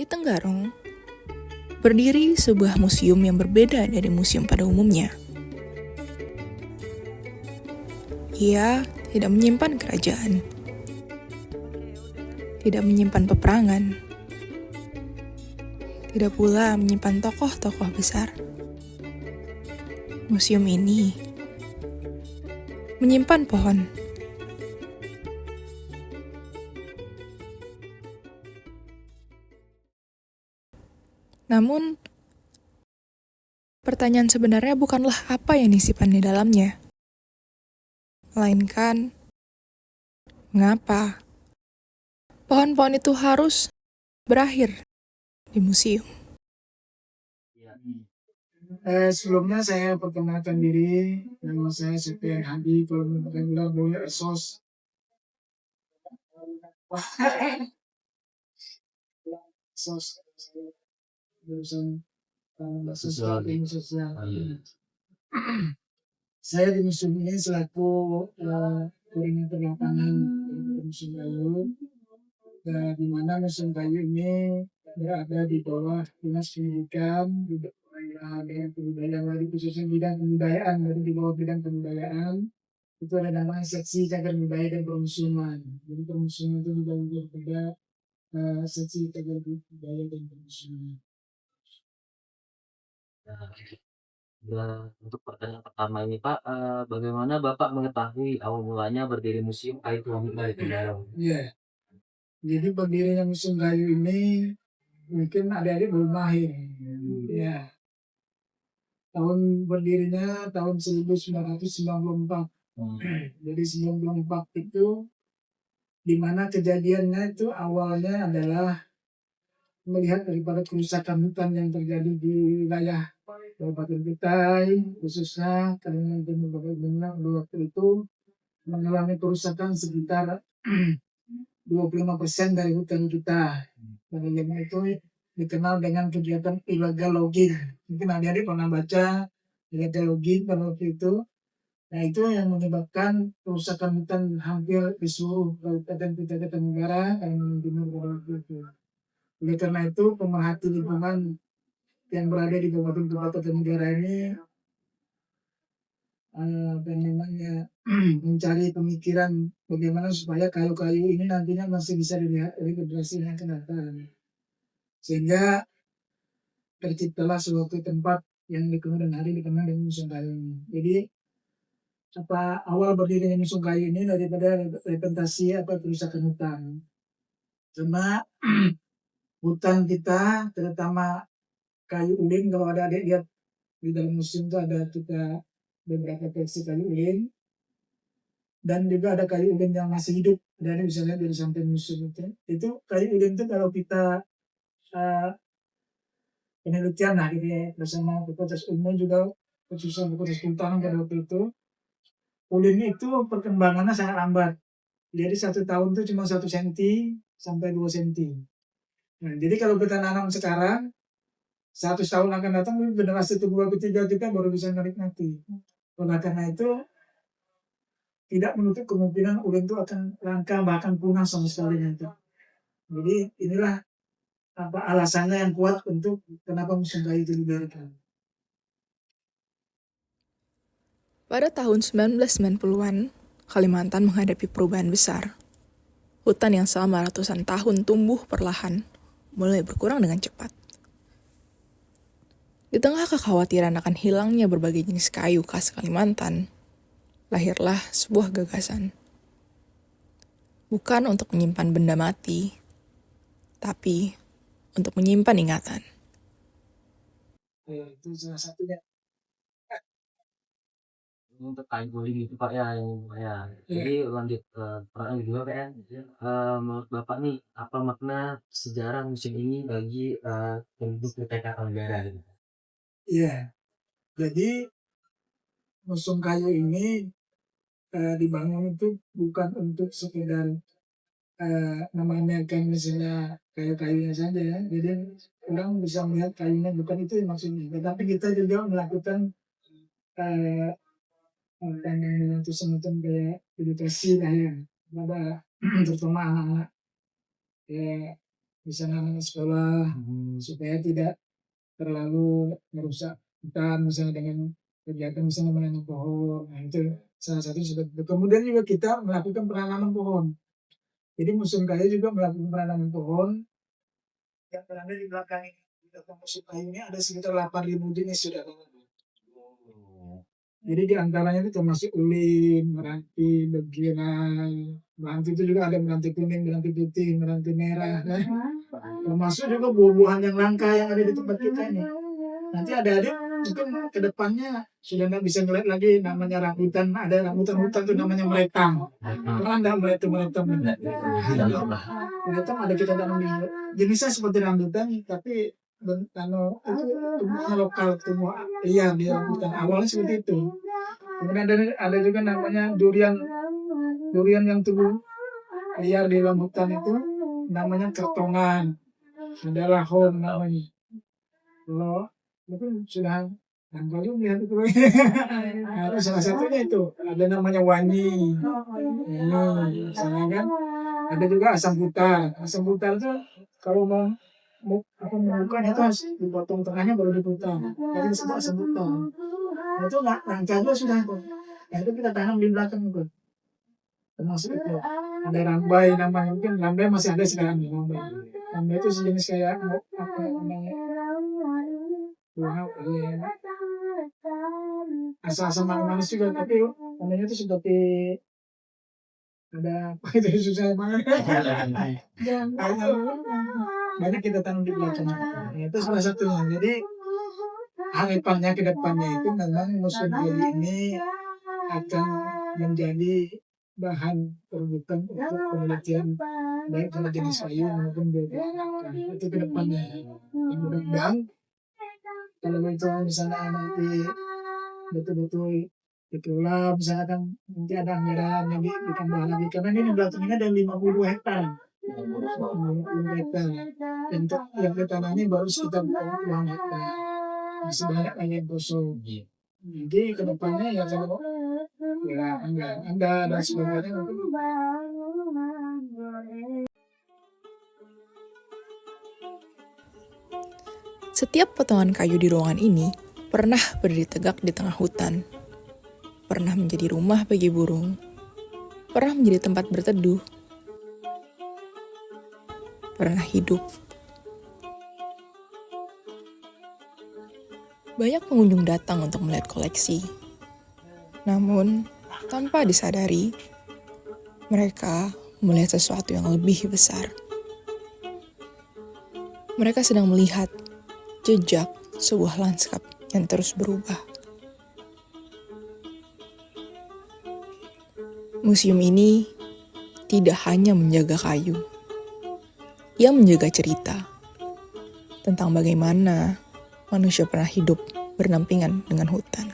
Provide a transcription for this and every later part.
Di Tenggarong, berdiri sebuah museum yang berbeda dari museum pada umumnya. Ia tidak menyimpan kerajaan, tidak menyimpan peperangan, tidak pula menyimpan tokoh-tokoh besar. Museum ini menyimpan pohon. Namun, pertanyaan sebenarnya bukanlah apa yang disimpan di dalamnya, melainkan mengapa pohon-pohon itu harus berakhir di museum. Sebelumnya saya perkenalkan diri, nama saya Septian Hadi, kalau memanggil Boy Esos. Sos, jurusan sesuatu sosial. Saya di museum ini selaku koordinator lapangan di Museum Kayu, di mana Museum Kayu ini berada di bawah Dinas Pendidikan, dengan kebudayaan lagi khususnya bidang kebudayaan, dari di bawah bidang kebudayaan itu ada namanya seksi cagar budaya dan permusiuman. Jadi permusiuman itu dibagi kepada seksi cagar budaya dan permusiuman. Untuk pertanyaan pertama ini Pak, bagaimana Bapak mengetahui awal mulanya berdiri Museum Kayu Pramuka di Tenggarong? Iya, jadi berdirinya Museum Kayu ini mungkin adik-adik belum lahir. Ya, berdirinya tahun 1994. Jadi 94 itu di mana kejadiannya itu awalnya adalah melihat daripada kerusakan hutan yang terjadi di wilayah Kabupaten Kutai, khususnya Kalimantan Barat waktu itu mengalami kerusakan sekitar 25% dari hutan kita. Dan itu dikenal dengan kegiatan illegal logging. Mungkin adik-adik pernah baca illegal logging pada waktu itu. Nah, itu yang menyebabkan kerusakan hutan hampir di seluruh Kabupaten Kutai Kartanegara, Kalimantan Timur pada waktu itu. Oleh karena itu, pemerhati lingkungan yang berada di Kabupaten Kutai Kartanegara ini mencari pemikiran bagaimana supaya kayu-kayu ini nantinya masih bisa dilihat oleh generasi yang akan datang. Sehingga terciptalah suatu tempat yang di kemudian hari dikenal dengan Museum Kayu ini. Jadi awal berdirinya Museum Kayu ini daripada representasi kerusakan hutan. Karena hutan kita terutama kayu ulin, kalau ada adik lihat di dalam museum itu ada kita beberapa versi kayu ulin, dan juga ada kayu ulin yang masih hidup. Dan bisa lihat dari samping museum itu kayu ulin itu kalau kita penelitian lah gitu ya, bersama Fakultas Ilmu juga khususnya Fakultas Kehutanan pada waktu itu, ulin itu perkembangannya sangat lambat. Jadi 1 tahun itu cuma 1 senti sampai 2 senti. Nah, jadi kalau kita nanam sekarang, 100 tahun akan datang generasi kedua ketiga kita baru bisa menikmati. Oleh karena itu tidak menutup kemungkinan ulin itu akan langka bahkan punah sama sekali nanti. Jadi inilah alasannya yang kuat untuk kenapa Museum Kayu itu didirikan. Pada tahun 1990-an, Kalimantan menghadapi perubahan besar. Hutan yang selama ratusan tahun tumbuh perlahan mulai berkurang dengan cepat. Di tengah kekhawatiran akan hilangnya berbagai jenis kayu khas Kalimantan, lahirlah sebuah gagasan. Bukan untuk menyimpan benda mati, tapi untuk menyimpan ingatan. Itu salah satunya. Untuk kayu ulin itu Pak ya, Jadi lanjut pertanyaan kedua Pak ya. Menurut Bapak nih, apa makna sejarah museum ini bagi penduduk Kutai Kartanegara? Iya, jadi Museum Kayu ini dibangun itu bukan untuk sekedar memamerkan misalnya kayu-kayunya saja ya. Jadi orang bisa melihat kayunya, bukan itu maksudnya. Tetapi kita juga melakukan itu semacam kayak edukasi lah ya, pada terutama anak-anak. Ya, bisa anak sekolah supaya tidak terlalu merusak hutan misalnya dengan kegiatan misalnya menanam pohon. Nah, itu salah satu seperti itu. Kemudian juga kita melakukan penanaman pohon. Jadi Museum Kayu juga melakukan penanaman pohon yang berada di belakang ini. Di belakang Museum Kayu ini ada sekitar 8.000 jenis sudah. Jadi di antaranya itu termasuk ulin, meranti, begirai. Meranti itu juga ada meranti kuning, meranti putih, meranti merah. Kan? Termasuk juga buah-buahan yang langka yang ada di tempat kita ini. Nanti adik-adik mungkin ke depannya sudah nggak bisa ngeliat lagi namanya rambutan. Ada rambutan hutan tuh namanya meletang. Pernah nggak melihat tuh meletang? Meletang ada kita tanam di jenisnya seperti rambutan, tapi kalau itu tumbuhnya lokal, tumbuh liar di rambutan. Awalnya seperti itu. Kemudian ada juga namanya durian yang tumbuh liar di rambutan itu namanya kertongan. Ada lahon namanya. Kalau mungkin sudah nangkal juga itu. Nah, itu salah satunya itu. Ada namanya wanyi. Ini misalnya kan. Ada juga asam putar. Asam putar itu kalau mau membukanya itu harus dipotong tengahnya baru diputar. Jadi disebut asam putar. Nah, itu nggak langka juga sudah. Nah, itu kita tanam di belakang itu. Termasuk itu. Ada rambai namanya, mungkin rambai masih ada sekarang nih rambai. Rambai itu sejenis kayak apa namanya? Buah asam-asam manis juga, tapi namanya itu seperti ada apa itu susah banget. Banyak kita tanam di belakang. Itu salah satunya. Jadi harapannya ke depannya itu memang musim kayu ini akan menjadi bahan perujukan untuk penelitian baik pada jenis kayu maupun biota. Itu ke depannya. Mudah-mudahan kalau itu misalnya nanti betul-betul dikelola, misalnya kan nanti ada anggaran yang ditambah lagi karena ini di belakang ini ada 50 hektar. 50 hektar. Untuk yang kita tanami baru sekitar 20 hektar. Masih banyak lagi yang kosong. Jadi ke depannya ya kalau ya Anda dan sebagainya mungkin. Setiap potongan kayu di ruangan ini pernah berdiri tegak di tengah hutan, pernah menjadi rumah bagi burung, pernah menjadi tempat berteduh, pernah hidup. Banyak pengunjung datang untuk melihat koleksi. Namun, tanpa disadari, mereka melihat sesuatu yang lebih besar. Mereka sedang melihat jejak sebuah lanskap yang terus berubah. Museum ini tidak hanya menjaga kayu, ia menjaga cerita tentang bagaimana manusia pernah hidup berdampingan dengan hutan.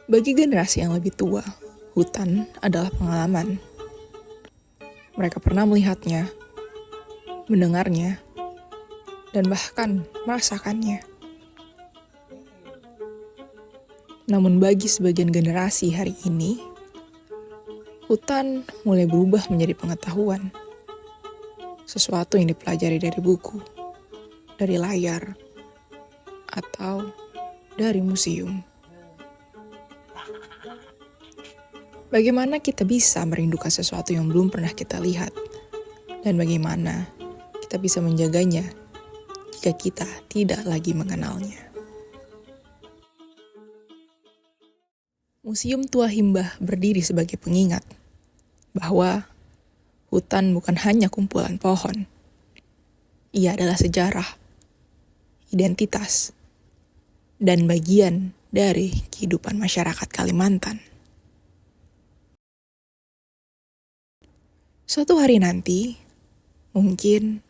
Bagi generasi yang lebih tua, hutan adalah pengalaman. Mereka pernah melihatnya, mendengarnya, dan bahkan merasakannya. Namun bagi sebagian generasi hari ini, hutan mulai berubah menjadi pengetahuan. Sesuatu yang dipelajari dari buku, dari layar, atau dari museum. Bagaimana kita bisa merindukan sesuatu yang belum pernah kita lihat? Dan bagaimana kita bisa menjaganya jika kita tidak lagi mengenalnya? Museum Tua Himbah berdiri sebagai pengingat bahwa hutan bukan hanya kumpulan pohon. Ia adalah sejarah, identitas, dan bagian dari kehidupan masyarakat Kalimantan. Suatu hari nanti, mungkin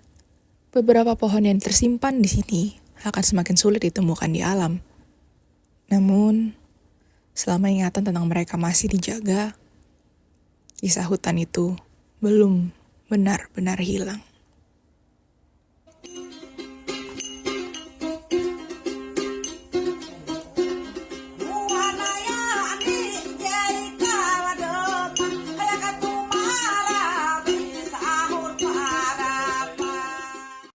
beberapa pohon yang tersimpan di sini akan semakin sulit ditemukan di alam. Namun, selama ingatan tentang mereka masih dijaga, kisah hutan itu belum benar-benar hilang.